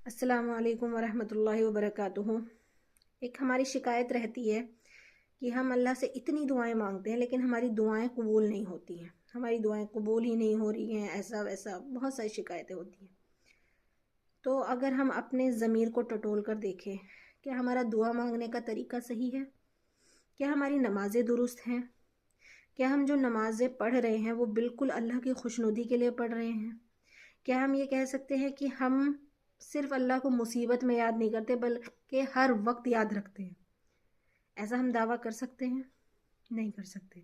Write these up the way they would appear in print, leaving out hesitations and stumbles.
السلام علیکم ورحمۃ اللہ وبرکاتہ۔ ایک ہماری شکایت رہتی ہے کہ ہم اللہ سے اتنی دعائیں مانگتے ہیں لیکن ہماری دعائیں قبول نہیں ہوتی ہیں، ہماری دعائیں قبول ہی نہیں ہو رہی ہیں، ایسا ویسا بہت ساری شکایتیں ہوتی ہیں۔ تو اگر ہم اپنے ضمیر کو ٹٹول کر دیکھیں کہ ہمارا دعا مانگنے کا طریقہ صحیح ہے، کیا ہماری نمازیں درست ہیں، کیا ہم جو نمازیں پڑھ رہے ہیں وہ بالکل اللہ کی خوشنودی کے لیے پڑھ رہے ہیں، کیا ہم یہ کہہ سکتے ہیں کہ ہم صرف اللہ کو مصیبت میں یاد نہیں کرتے بلکہ ہر وقت یاد رکھتے ہیں؟ ایسا ہم دعویٰ کر سکتے ہیں؟ نہیں کر سکتے،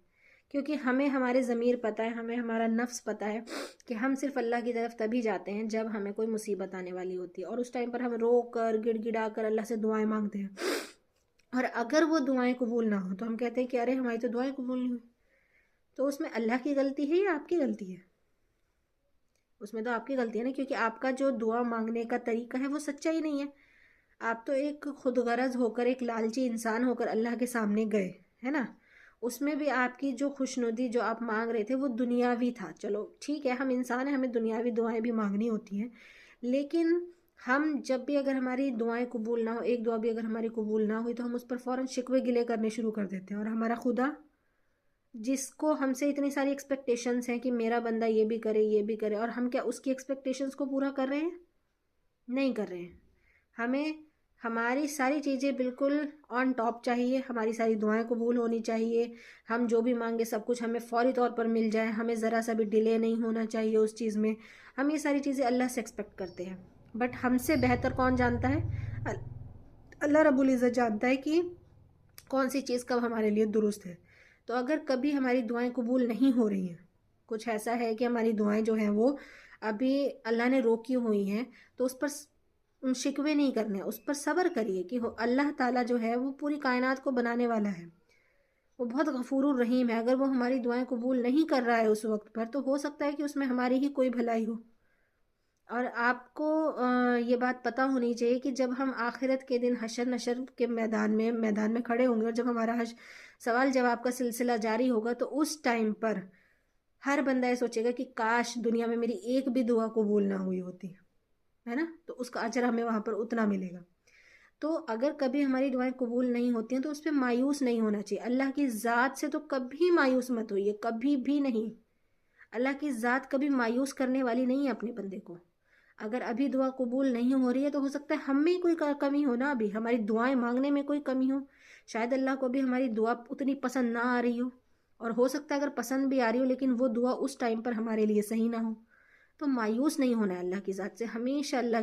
کیونکہ ہمیں ہمارے ضمیر پتہ ہے، ہمیں ہمارا نفس پتہ ہے کہ ہم صرف اللہ کی طرف تبھی جاتے ہیں جب ہمیں کوئی مصیبت آنے والی ہوتی ہے، اور اس ٹائم پر ہم رو کر گڑ گڑا کر اللہ سے دعائیں مانگتے ہیں، اور اگر وہ دعائیں قبول نہ ہوں تو ہم کہتے ہیں کہ ارے ہماری تو دعائیں قبول نہیں ہوئی۔ تو اس میں اللہ کی غلطی ہے یا آپ کی غلطی ہے؟ اس میں تو آپ کی غلطی ہے نا، کیونکہ آپ کا جو دعا مانگنے کا طریقہ ہے وہ سچا ہی نہیں ہے۔ آپ تو ایک خود غرض ہو کر، ایک لالچی انسان ہو کر اللہ کے سامنے گئے، ہے نا۔ اس میں بھی آپ کی جو خوشنودی جو آپ مانگ رہے تھے وہ دنیاوی تھا۔ چلو ٹھیک ہے، ہم انسان ہیں، ہمیں دنیاوی دعائیں بھی مانگنی ہوتی ہیں، لیکن ہم جب بھی اگر ہماری دعائیں قبول نہ ہو، ایک دعا بھی اگر ہماری قبول نہ ہوئی تو ہم اس پر فوراً شکوے گلے کرنے شروع کر دیتے ہیں، اور ہمارا خدا جس کو ہم سے اتنی ساری ایکسپیکٹیشنز ہیں کہ میرا بندہ یہ بھی کرے یہ بھی کرے، اور ہم کیا اس کی ایکسپیکٹیشنز کو پورا کر رہے ہیں؟ نہیں کر رہے ہیں۔ ہمیں ہماری ساری چیزیں بالکل آن ٹاپ چاہیے، ہماری ساری دعائیں قبول ہونی چاہیے، ہم جو بھی مانگے سب کچھ ہمیں فوری طور پر مل جائے، ہمیں ذرا سا بھی ڈیلے نہیں ہونا چاہیے اس چیز میں۔ ہم یہ ساری چیزیں اللہ سے ایکسپیکٹ کرتے ہیں، بٹ ہم سے بہتر کون جانتا ہے؟ اللہ رب العزت جانتا ہے کہ کون سی چیز کب ہمارے لیے درست ہے۔ تو اگر کبھی ہماری دعائیں قبول نہیں ہو رہی ہیں، کچھ ایسا ہے کہ ہماری دعائیں جو ہیں وہ ابھی اللہ نے روکی ہوئی ہیں، تو اس پر شکوے نہیں کرنے، اس پر صبر کریے کہ اللہ تعالیٰ جو ہے وہ پوری کائنات کو بنانے والا ہے، وہ بہت غفور الرحیم ہے۔ اگر وہ ہماری دعائیں قبول نہیں کر رہا ہے اس وقت پر، تو ہو سکتا ہے کہ اس میں ہماری ہی کوئی بھلائی ہو۔ اور آپ کو یہ بات پتہ ہونی چاہیے کہ جب ہم آخرت کے دن حشر نشر کے میدان میں کھڑے ہوں گے، اور جب ہمارا سوال جواب کا سلسلہ جاری ہوگا، تو اس ٹائم پر ہر بندہ یہ سوچے گا کہ کاش دنیا میں میری ایک بھی دعا قبول نہ ہوئی ہوتی، ہے نا، تو اس کا اجر ہمیں وہاں پر اتنا ملے گا۔ تو اگر کبھی ہماری دعائیں قبول نہیں ہوتی ہیں تو اس پہ مایوس نہیں ہونا چاہیے۔ اللہ کی ذات سے تو کبھی مایوس مت ہوئیے، کبھی بھی نہیں۔ اللہ کی ذات کبھی مایوس کرنے والی نہیں ہے اپنے بندے کو۔ اگر ابھی دعا قبول نہیں ہو رہی ہے تو ہو سکتا ہے ہم میں کوئی کمی ہو نا، ابھی ہماری دعائیں مانگنے میں کوئی کمی ہو، شاید اللہ کو بھی ہماری دعا اتنی پسند نہ آ رہی ہو، اور ہو سکتا ہے اگر پسند بھی آ رہی ہو لیکن وہ دعا اس ٹائم پر ہمارے لیے صحیح نہ ہو۔ تو مایوس نہیں ہونا ہے اللہ کی ذات سے، ہمیشہ اللہ